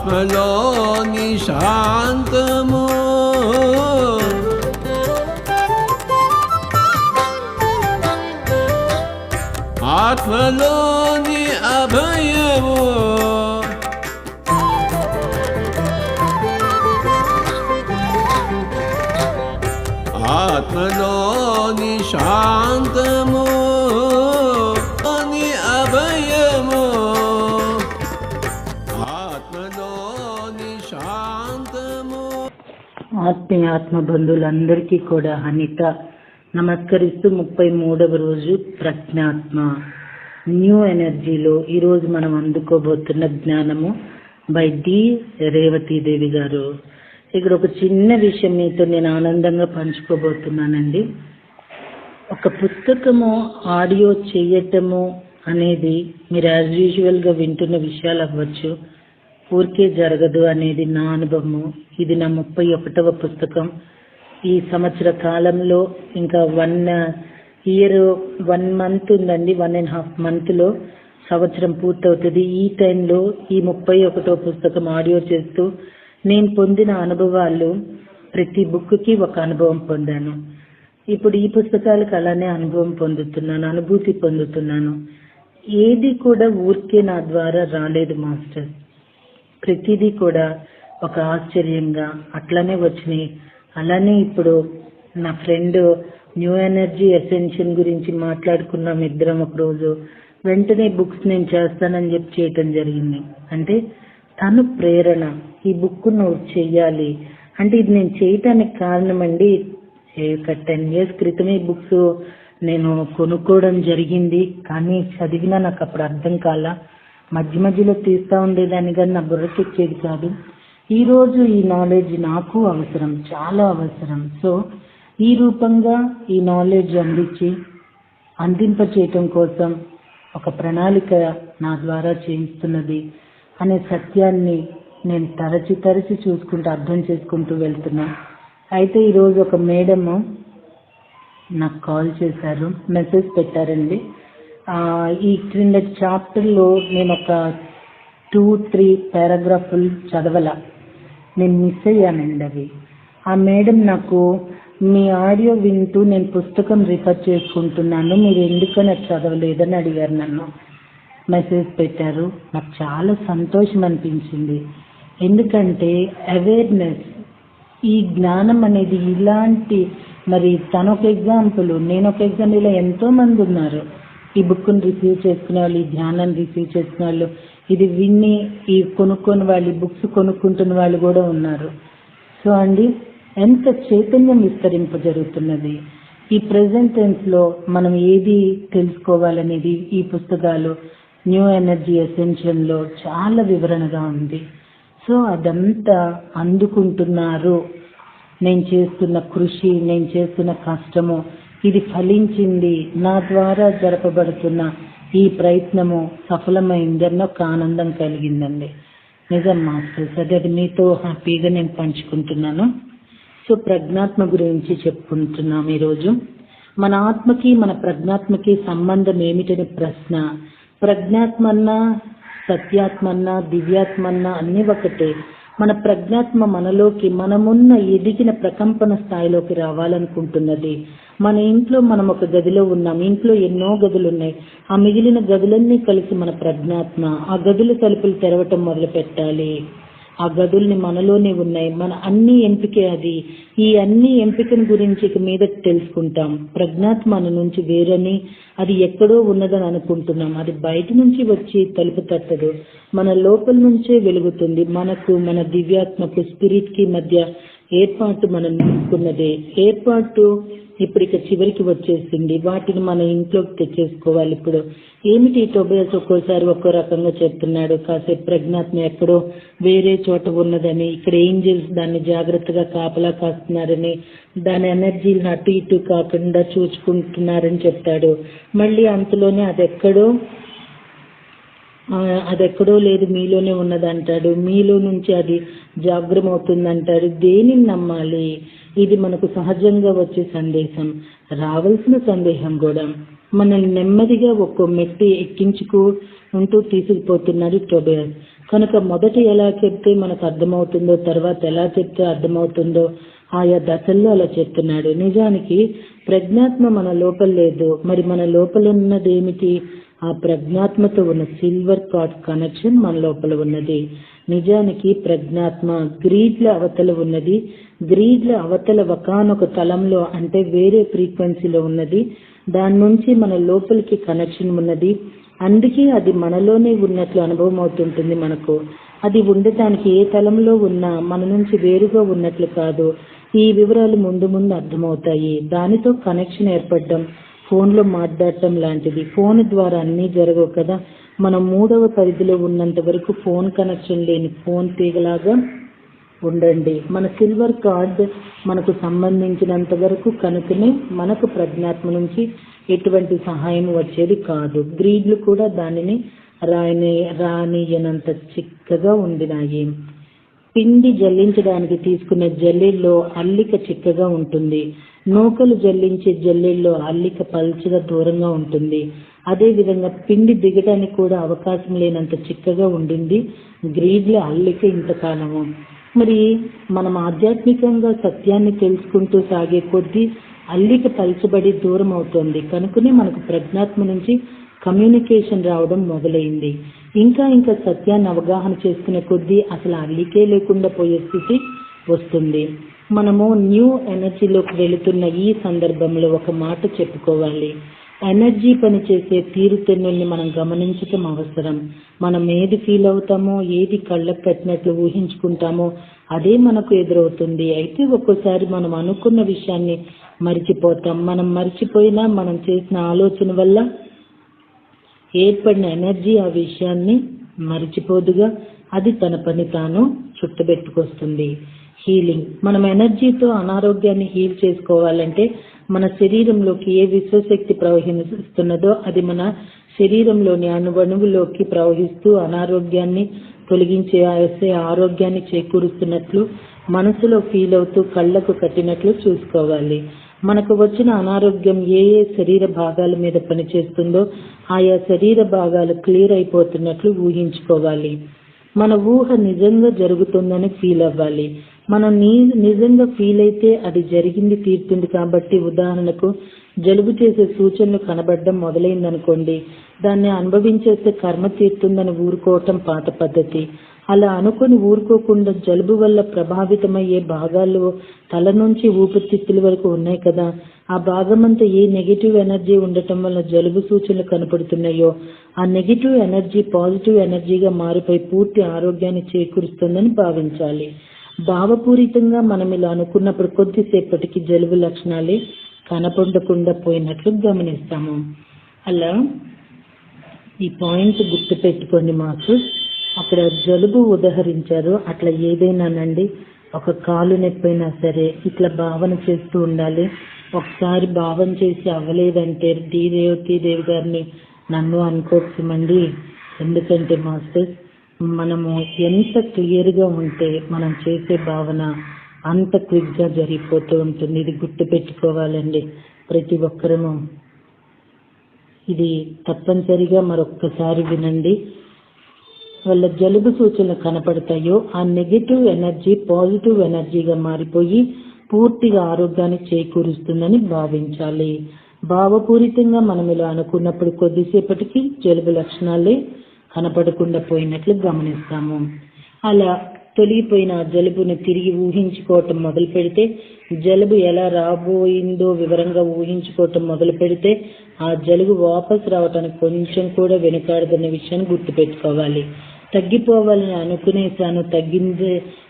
ఆత్మలోని శాంతము ఆత్మలోని అభయము ఆత్మలోని శాంతము అని అభయము ఆత్మలోని శాంతము. ఆత్మ బంధువులందరికీ కూడా అనిత నమస్కరిస్తూ 33వ రోజు ప్రజ్ఞాత్మ న్యూ ఎనర్జీలో ఈరోజు మనం అందుకోబోతున్న జ్ఞానము బై డి రేవతీదేవి గారు. ఇక్కడ ఒక చిన్న విషయం మీతో నేను ఆనందంగా పంచుకోబోతున్నానండి. ఒక పుస్తకము ఆడియో చేయటము అనేది మీరు యాజ్ యూజువల్గా వింటున్న విషయాలు అవ్వచ్చు, ఊరికే జరగదు అనేది నా అనుభవము. ఇది నా 31వ పుస్తకం. ఈ సంవత్సర కాలంలో ఇంకా 1 మంత్ ఉందండి, 1.5 మంత్లో సంవత్సరం పూర్తవుతుంది. ఈ టైంలో ఈ 31వ పుస్తకం ఆడియో చేస్తూ నేను పొందిన అనుభవాలు, ప్రతి బుక్కి ఒక అనుభవం పొందాను. ఇప్పుడు ఈ పుస్తకాలకు అలానే అనుభవం పొందుతున్నాను, అనుభూతి పొందుతున్నాను. ఏది కూడా ఊరికే నా ద్వారా రాలేదు మాస్టర్. ప్రతిదీ కూడా ఒక ఆశ్చర్యంగా అట్లానే వచ్చినాయి. అలానే ఇప్పుడు నా ఫ్రెండ్ న్యూ ఎనర్జీ ఎసెన్షియల్ గురించి మాట్లాడుకున్నాం ఇద్దరం ఒకరోజు. వెంటనే బుక్స్ నేను చేస్తానని చెప్పి చేయటం జరిగింది. అంటే తను ప్రేరణ, ఈ బుక్ నువ్వు చెయ్యాలి అంటే ఇది నేను చేయటానికి కారణం అండి. ఒక 10 years క్రితమే బుక్స్ నేను కొనుక్కోవడం జరిగింది. కానీ చదివినా నాకు అప్పుడు అర్థం కాల, మధ్యలో తీస్తూ ఉండేదాన్ని కానీ నా బుర్రకి ఎక్కేది కాదు. ఈరోజు ఈ నాలెడ్జ్ నాకు అవసరం, చాలా అవసరం. సో ఈ రూపంగా ఈ నాలెడ్జ్ అందింపచేయటం కోసం ఒక ప్రణాళిక నా ద్వారా చేయిస్తున్నది అనే సత్యాన్ని నేను తరచి చూసుకుంటూ అర్థం చేసుకుంటూ వెళ్తున్నా. అయితే ఈరోజు ఒక మేడము నాకు కాల్ చేశారు, మెసేజ్ పెట్టారండి. ఈ క్రింద చాప్టర్లో నేను ఒక 2-3 పారాగ్రాఫ్లు చదవాల, నేను మిస్ అయ్యానండి అవి. ఆ మేడం నాకు మీ ఆడియో వింటూ నేను పుస్తకం రిఫర్ చేసుకుంటున్నాను, మీరు ఎందుకని అది చదవలేదని అడిగారు నన్ను. మెసేజ్ పెట్టారు. నాకు చాలా సంతోషం అనిపించింది. ఎందుకంటే అవేర్నెస్, ఈ జ్ఞానం అనేది ఇలాంటి, మరి తను ఒక ఎగ్జాంపుల్, నేను ఒక ఎగ్జాంపుల్, ఇలా ఎంతో మంది ఉన్నారు ఈ బుక్ని రిసీవ్ చేసుకునే వాళ్ళు, ఈ ధ్యానాన్ని రిసీవ్ చేసుకునే వాళ్ళు, ఇది విన్ని ఈ కొనుక్కొని వాళ్ళు, ఈ బుక్స్ కొనుక్కుంటున్న వాళ్ళు కూడా ఉన్నారు. సో అండి, ఎంత చైతన్యం విస్తరింప జరుగుతున్నది ఈ ప్రెజెంట్ టెన్స్లో. మనం ఏది తెలుసుకోవాలనేది ఈ పుస్తకాలు న్యూ ఎనర్జీ ఎసెన్షియల్లో చాలా వివరణగా ఉంది. సో అదంతా అందుకుంటున్నారు. నేను చేస్తున్న కృషి, నేను చేస్తున్న కష్టము, ఇది ఫలించింది. నా ద్వారా జరపబడుతున్న ఈ ప్రయత్నము సఫలమైంది అన్న ఒక ఆనందం కలిగిందండి. నిజం మాస్టర్స్, అది మీతో హ్యాపీగా నేను పంచుకుంటున్నాను. సో ప్రజ్ఞాత్మ గురించి చెప్పుకుంటున్నాం ఈరోజు. మన ఆత్మకి మన ప్రజ్ఞాత్మకి సంబంధం ఏమిటనే ప్రశ్న. ప్రజ్ఞాత్మన్నా, సత్యాత్మన్నా, దివ్యాత్మన్నా అన్నీ ఒకటే. మన ప్రజ్ఞాత్మ మనలోకి, మనమున్న ఎదిగిన ప్రకంపన స్థాయిలోకి రావాలనుకుంటున్నది. మన ఇంట్లో మనం ఒక గదిలో ఉన్నాం, ఇంట్లో ఎన్నో గదులు ఉన్నాయి. ఆ మిగిలిన గదులన్నీ కలిసి మన ప్రజ్ఞాత్మ. ఆ గదుల తలుపులు తెరవటం మొదలు పెట్టాలి. ఆ గదుల్ని మనలోనే ఉన్నాయి. మన అన్ని ఎంపికే అది. ఈ అన్ని ఎంపికల గురించి ఇక మీద తెలుసుకుంటాం. ప్రజ్ఞాత్మ మన నుంచి వేరని, అది ఎక్కడో ఉన్నదని అనుకుంటున్నాం. అది బయట నుంచి వచ్చి తలుపు తట్టదు, మన లోపల నుంచే వెలుగుతుంది. మనకు, మన దివ్యాత్మకు, స్పిరిట్ కి మధ్య ఏర్పాటు మనం తీసుకున్నదే. ఏర్పాటు ఇప్పుడు ఇక చివరికి వచ్చేసింది. వాటిని మన ఇంట్లోకి తెచ్చేసుకోవాలి. ఇప్పుడు ఏమిటి టోబియాస్ ఒక్కోసారి ఒక్కో రకంగా చెప్తున్నాడు. కాసేపు ప్రజ్ఞాత్మ ఎక్కడో వేరే చోట ఉన్నదని, ఇక్కడ ఏంజల్స్ దాన్ని జాగ్రత్తగా కాపలా కాస్తున్నారని, దాని ఎనర్జీని అటు ఇటు కాకుండా చూసుకుంటున్నారని చెప్తాడు. మళ్ళీ అంతలోనే అదెక్కడో లేదు, మీలోనే ఉన్నదంటాడు. మీలో నుంచి అది జాగ్రమవుతుందంటాడు. దేనిని నమ్మాలి? ఇది మనకు సహజంగా వచ్చే సందేశం, రావాల్సిన సందేహం కూడా. మనల్ని నెమ్మదిగా ఒక్కో మెట్టు ఎక్కించుకుంటూ తీసుకుపోతున్నాడు టోబియాస్. కనుక మొదట ఎలా చెప్తే మనకు అర్థమవుతుందో, తర్వాత ఎలా చెప్తే అర్థమవుతుందో ఆయా దశల్లో అలా చెప్తున్నాడు. నిజానికి ప్రజ్ఞాత్మ మన లోపల లేదు. మరి మన లోపల ఉన్నది ఏమిటి? ఆ ప్రజ్ఞాత్మతో ఉన్న సిల్వర్ కార్డ్ కనెక్షన్ మన లోపల ఉన్నది. నిజానికి ప్రజ్ఞాత్మ గ్రీడ్ల అవతల ఉన్నది. గ్రీడ్ల అవతల ఒకానొక తలంలో, అంటే వేరే ఫ్రీక్వెన్సీలో ఉన్నది. దాని నుంచి మన లోపలికి కనెక్షన్ ఉన్నది. అందుకే అది మనలోనే ఉన్నట్లు అనుభవం అవుతుంటుంది మనకు. అది ఉండటానికి ఏ తలంలో ఉన్నా మన నుంచి వేరుగా ఉన్నట్లు కాదు. ఈ వివరాలు ముందు ముందు అర్థమవుతాయి. దానితో కనెక్షన్ ఏర్పడడం, ఫోన్లో మాట్లాడటం లాంటిది. ఫోన్ ద్వారా అన్నీ జరగవు కదా. మనం 3వ పరిధిలో ఉన్నంత వరకు ఫోన్ కనెక్షన్ లేని ఫోన్ తీగలాగా ఉండండి. మన సిల్వర్ కార్డ్ మనకు సంబంధించినంత వరకు కనుకనే మనకు ప్రజ్ఞాత్మ నుంచి ఎటువంటి సహాయం వచ్చేది కాదు. గ్రీడ్లు కూడా దానిని రానియనంత చిక్కగా ఉండినాయి. పిండి జల్లించడానికి తీసుకునే జల్లెల్లో అల్లిక చిక్కగా ఉంటుంది. నూకలు జల్లించే జల్లెల్లో అల్లిక పల్చగా దూరంగా ఉంటుంది. అదేవిధంగా పిండి దిగడానికి కూడా అవకాశం లేనంత చిక్కగా ఉండింది గ్రీడ్ల అల్లిక ఇంతకాలము. మరి మనం ఆధ్యాత్మికంగా సత్యాన్ని తెలుసుకుంటూ సాగే కొద్దీ అల్లిక పల్చబడి దూరం అవుతోంది. కనుకనే మనకు ప్రజ్ఞాత్మ నుంచి కమ్యూనికేషన్ రావడం మొదలైంది. ఇంకా ఇంకా సత్యాన్ని అవగాహన చేసుకునే కొద్దీ అసలు అల్లికే లేకుండా పోయే స్థితి వస్తుంది. మనము న్యూ ఎనర్జీలోకి వెళుతున్న ఈ సందర్భంలో ఒక మాట చెప్పుకోవాలి. ఎనర్జీ పనిచేసే తీరుతెన్నుల్ని మనం గమనించటం అవసరం. మనం ఏది ఫీల్ అవుతామో, ఏది కళ్ళకు కట్టినట్లు ఊహించుకుంటామో అదే మనకు ఎదురవుతుంది. అయితే ఒక్కోసారి మనం అనుకున్న విషయాన్ని మరిచిపోతాం. మనం మరిచిపోయినా మనం చేసిన ఆలోచన వల్ల ఏర్పడిన ఎనర్జీ ఆ విషయాన్ని మరిచిపోదుగా. అది తన పని తాను చుట్టబెట్టుకొస్తుంది. హీలింగ్. మనం ఎనర్జీతో అనారోగ్యాన్ని హీల్ చేసుకోవాలంటే మన శరీరంలోకి ఏ విశ్వశక్తి ప్రవహిస్తున్నదో అది మన శరీరంలోని అణువణువులోకి ప్రవహిస్తూ అనారోగ్యాన్ని తొలగించే ఆరోగ్యాన్ని చేకూరుస్తున్నట్లు మనసులో ఫీల్ అవుతూ కళ్ళకు కట్టినట్లు చూసుకోవాలి. మనకు వచ్చిన అనారోగ్యం ఏ ఏ శరీర భాగాల మీద పనిచేస్తుందో ఆయా శరీర భాగాలు క్లియర్ అయిపోతున్నట్లు ఊహించుకోవాలి. మన ఊహ నిజంగా జరుగుతుందని ఫీల్ అవ్వాలి. మనం నిజంగా ఫీల్ అయితే అది జరిగింది తీరుతుంది. కాబట్టి ఉదాహరణకు జలుబు చేసే సూచనలు కనబడడం మొదలైందనుకోండి, దాన్ని అనుభవించేస్తే కర్మ తీరుతుందని ఊరుకోవటం పాత పద్ధతి. అలా అనుకుని ఊరుకోకుండా జలుబు వల్ల ప్రభావితమయ్యే భాగాలు తల నుంచి ఊపిరితిత్తుల వరకు ఉన్నాయి కదా, ఆ భాగమంతా ఏ నెగిటివ్ ఎనర్జీ ఉండటం వల్ల జలుబు సూచనలు కనపడుతున్నాయో ఆ నెగిటివ్ ఎనర్జీ పాజిటివ్ ఎనర్జీగా మారిపోయి పూర్తి ఆరోగ్యాన్ని చేకూరుస్తుందని భావించాలి. భావపూరితంగా మనం ఇలా అనుకున్నప్పుడు కొద్దిసేపటికి జలుబు లక్షణాలే కనపడకుండా పోయినట్లు గమనిస్తాము. అలా ఈ పాయింట్ గుర్తు పెట్టుకోండి. మాకు అక్కడ జలుబు ఉదహరించారు. అట్లా ఏదైనానండి, ఒక కాలు నొప్పైనా సరే ఇట్లా భావన చేస్తూ ఉండాలి. ఒకసారి భావన చేసి అవ్వలేదంటే రేవతీదేవి గారిని నన్ను అనుకోవచ్చుమండి. ఎందుకంటే మాస్టర్స్, మనము ఎంత క్లియర్గా ఉంటే మనం చేసే భావన అంత క్విక్గా జరిగిపోతూ ఉంటుంది. ఇది గుర్తు పెట్టుకోవాలండి ప్రతి ఒక్కరూ. ఇది తప్పనిసరిగా మరొక్కసారి వినండి. వాళ్ళ జలుబు సూచనలు కనపడతాయో ఆ నెగిటివ్ ఎనర్జీ పాజిటివ్ ఎనర్జీగా మారిపోయి పూర్తిగా ఆరోగ్యాన్ని చేకూరుస్తుందని భావించాలి. భావపూరితంగా మనం ఇలా అనుకున్నప్పుడు కొద్దిసేపటికి జలుబు లక్షణాలే కనపడకుండా పోయినట్లు గమనిస్తాము. అలా తొలగిపోయిన జలుబుని తిరిగి ఊహించుకోవటం మొదలు పెడితే, జలుబు ఎలా రాబోయిందో వివరంగా ఊహించుకోవటం మొదలు పెడితే ఆ జలుబు వాపసు రావటానికి కొంచెం కూడా వెనుకాడదన్న విషయాన్ని గుర్తుపెట్టుకోవాలి. తగ్గిపోవాలని అనుకునేసాను,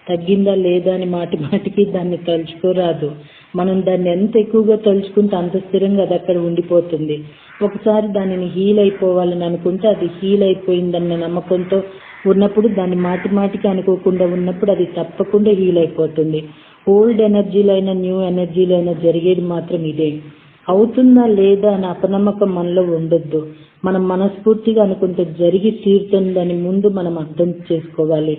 తగ్గిందా లేదా అని మాటి మాటికి దాన్ని తలుచుకోరాదు. మనం దాన్ని ఎంత ఎక్కువగా తలుచుకుంటే అంత స్థిరంగా అది అక్కడ ఉండిపోతుంది. ఒకసారి దానిని హీల్ అయిపోవాలని అనుకుంటే అది హీల్ అయిపోయిందన్న నమ్మకంతో ఉన్నప్పుడు దాన్ని మాటి మాటికి అనుకోకుండా ఉన్నప్పుడు అది తప్పకుండా హీల్ అయిపోతుంది. ఓల్డ్ ఎనర్జీలో అయినా న్యూ ఎనర్జీలో అయినా జరిగేది మాత్రం ఇదే. అవుతుందా లేదా అని అపనమ్మకం మనలో ఉండొద్దు. మనం మనస్ఫూర్తిగా అనుకుంటే జరిగి తీరుతుందని ముందు మనం అర్థం చేసుకోవాలి.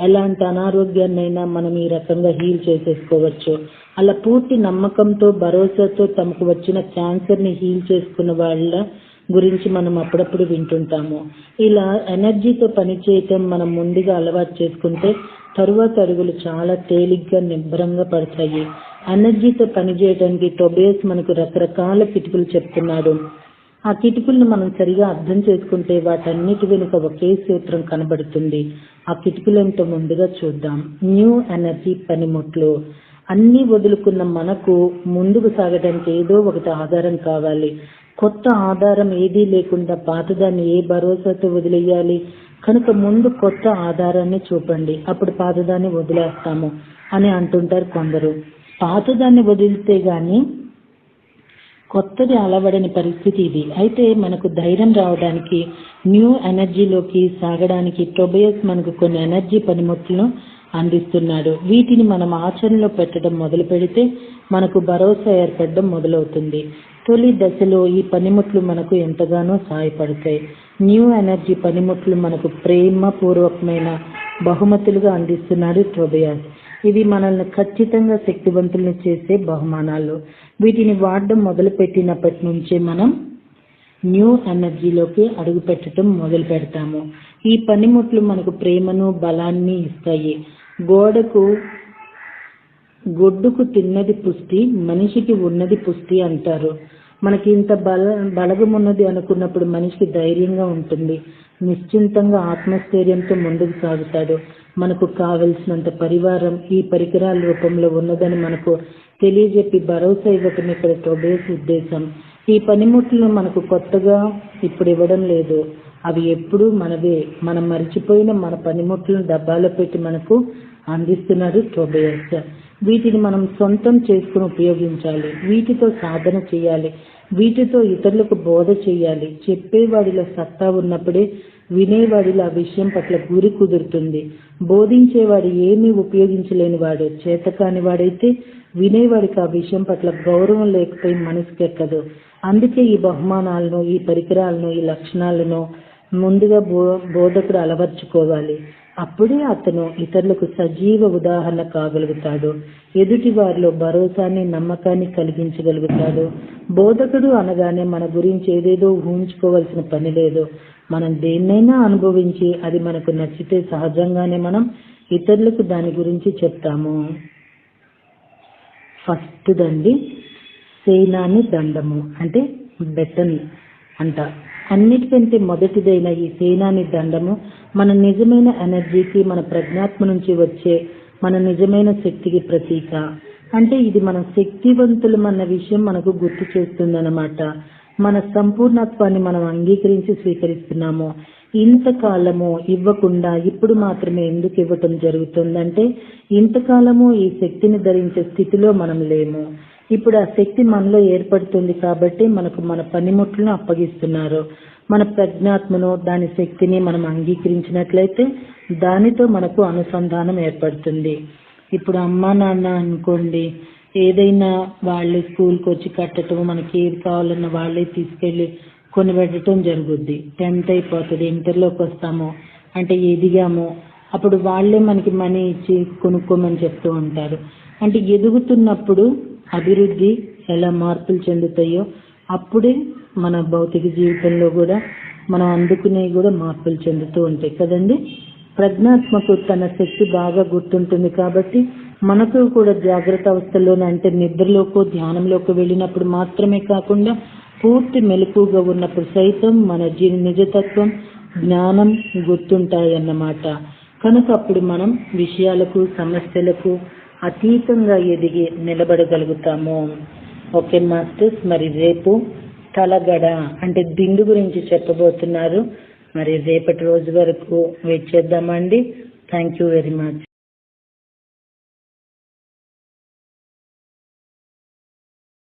ఎలాంటి అనారోగ్యాన్నైనా మనం ఈ రకంగా హీల్ చేసేసుకోవచ్చు. అలా పూర్తి నమ్మకంతో భరోసాతో తమకు వచ్చిన క్యాన్సర్ని హీల్ చేసుకున్న వాళ్ళ గురించి మనం అప్పుడప్పుడు వింటుంటాము. ఇలా ఎనర్జీతో పనిచేయటం మనం ముందుగా అలవాటు చేసుకుంటే తరువాత అడుగులు చాలా తేలిగ్గా నిబ్బరంగా పడతాయి. ఎనర్జీతో పనిచేయడానికి టొబియస్ మనకు రకరకాల కిటుకులు చెప్తున్నాడు. ఆ కిటుకులను మనం సరిగా అర్థం చేసుకుంటే వాటన్నిటి వెనుక ఒకే సూత్రం కనబడుతుంది. ఆ కిటుకులేంటో ముందుగా చూద్దాం. న్యూ ఎనర్జీ పనిముట్లు. అన్నీ వదులుకున్న మనకు ముందుకు సాగడానికి ఏదో ఒకటి ఆధారం కావాలి. కొత్త ఆధారం ఏదీ లేకుండా పాతదాన్ని ఏ భరోసాతో వదిలేయాలి? కనుక ముందు కొత్త ఆధారాన్ని చూపండి, అప్పుడు పాతదాన్ని వదిలేస్తాము అని అంటుంటారు కొందరు. పాతదాన్ని వదిలితే గాని కొత్తది అలవడని పరిస్థితి ఇది. అయితే మనకు ధైర్యం రావడానికి, న్యూ ఎనర్జీలోకి సాగడానికి టొబియస్ మనకు కొన్ని ఎనర్జీ పనిముట్లను అందిస్తున్నాడు. వీటిని మనం ఆచరణలో పెట్టడం మొదలు పెడితే మనకు భరోసా ఏర్పడడం మొదలవుతుంది. తొలి దశలో ఈ పనిముట్లు మనకు ఎంతగానో సహాయపడతాయి. న్యూ ఎనర్జీ పనిముట్లు మనకు ప్రేమ పూర్వకమైన బహుమతులుగా అందిస్తున్నాడు టొబియస్. ఇవి మనల్ని ఖచ్చితంగా శక్తివంతుల్ని చేసే బహుమానాలు. వీటిని వాడడం మొదలు పెట్టినప్పటి నుంచే మనం న్యూ ఎనర్జీలోకి అడుగు పెట్టడం మొదలు పెడతాము. ఈ పనిముట్లు మనకు ప్రేమను బలాన్ని ఇస్తాయి. గొడ్డుకు తిన్నది పుష్టి, మనిషికి ఉన్నది పుష్టి అంటారు. మనకి ఇంత బలగం ఉన్నది అనుకున్నప్పుడు మనిషికి ధైర్యంగా ఉంటుంది, నిశ్చింతంగా ఆత్మస్థైర్యంతో ముందుకు సాగుతాడు. మనకు కావలసినంత పరివారం ఈ పరికరాల రూపంలో ఉన్నదని మనకు తెలియజెప్పి భరోసా ఇవ్వటం ఇక్కడ టొబియస్ ఉద్దేశం. ఈ పనిముట్లను మనకు కొత్తగా ఇప్పుడు ఇవ్వడం లేదు, అవి ఎప్పుడూ మనవే. మనం మర్చిపోయిన మన పనిముట్లను డబ్బాలో పెట్టి మనకు అందిస్తున్నాడు టొబియస్. వీటిని మనం సొంతం చేసుకుని ఉపయోగించాలి. వీటితో సాధన చేయాలి. వీటితో ఇతరులకు బోధ చేయాలి. చెప్పేవాడిలో సత్తా ఉన్నప్పుడే వినేవాడిలో ఆ విషయం పట్ల గురి కుదురుతుంది. బోధించేవాడు ఏమీ ఉపయోగించలేని వాడు, చేతకాని వాడైతే వినేవాడికి ఆ విషయం పట్ల గౌరవం లేకపోయి మనసుకి ఎక్కదు. అందుకే ఈ బహుమానాలను, ఈ పరికరాలను, ఈ లక్షణాలను ముందుగా బోధకుడు అలవర్చుకోవాలి. అప్పుడే అతను ఇతరులకు సజీవ ఉదాహరణ కాగలుగుతాడు. ఎదుటి వారిలో భరోసాని, నమ్మకాన్ని కలిగించగలుగుతాడు. బోధకుడు అనగానే మన గురించి ఏదేదో ఊహించుకోవాల్సిన పని లేదు. మనం దేన్నైనా అనుభవించి అది మనకు నచ్చితే సహజంగానే మనం ఇతరులకు దాని గురించి చెప్తాము. ఫస్ట్ దండి సేనాని దండము అంటే బెటన్ అంట. అన్నిటికంటే మొదటిదైన ఈ సేనాని దండము మన నిజమైన ఎనర్జీకి, మన ప్రజ్ఞాత్మ నుంచి వచ్చే మన నిజమైన శక్తికి ప్రతీక. అంటే ఇది మన శక్తివంతులమన్న విషయం మనకు గుర్తు చేస్తుందన్నమాట. మన సంపూర్ణత్వాన్ని మనం అంగీకరించి స్వీకరిస్తున్నాము. ఇంతకాలము ఇవ్వకుండా ఇప్పుడు మాత్రమే ఎందుకు ఇవ్వటం జరుగుతుందంటే ఇంతకాలము ఈ శక్తిని ధరించే స్థితిలో మనం లేము. ఇప్పుడు ఆ శక్తి మనలో ఏర్పడుతుంది కాబట్టి మనకు మన పనిముట్లను అప్పగిస్తున్నారు. మన ప్రజ్ఞాత్మను, దాని శక్తిని మనం అంగీకరించినట్లయితే దానితో మనకు అనుసంధానం ఏర్పడుతుంది. ఇప్పుడు అమ్మా నాన్న అనుకోండి, ఏదైనా వాళ్ళే స్కూల్కి వచ్చి కట్టడం, మనకి ఏది కావాలన్నా వాళ్ళే తీసుకెళ్ళి కొని పెట్టడం జరుగుద్ది. 10th అయిపోతుంది, ఇంటర్లోకి వస్తాము అంటే ఎదిగాము, అప్పుడు వాళ్ళే మనకి మనీ ఇచ్చి కొనుక్కోమని చెప్తూ ఉంటారు. అంటే ఎదుగుతున్నప్పుడు అభివృద్ధి ఎలా మార్పులు చెందుతాయో అప్పుడే మన భౌతిక జీవితంలో కూడా మనం అందుకునేవి కూడా మార్పులు చెందుతూ ఉంటాయి కదండి. ప్రజ్ఞాత్మకు తన శక్తి బాగా గుర్తుంటుంది కాబట్టి మనకు కూడా జాగ్రత్త అవస్థలోనే, అంటే నిద్రలోకో ధ్యానంలోకి వెళ్ళినప్పుడు మాత్రమే కాకుండా పూర్తి మెలకుగా ఉన్నప్పుడు సైతం మన నిజతత్వం, జ్ఞానం గుర్తుంటాయన్నమాట. కనుక అప్పుడు మనం విషయాలకు, సమస్యలకు అతీతంగా ఎదిగి నిలబడగలుగుతాము. ఓకే మాస్టర్స్, మరి రేపు తలగడ అంటే దిండు గురించి చెప్పబోతున్నారు. మరి రేపటి రోజు వరకు వెయిట్ చేద్దామండి. Thank you very much.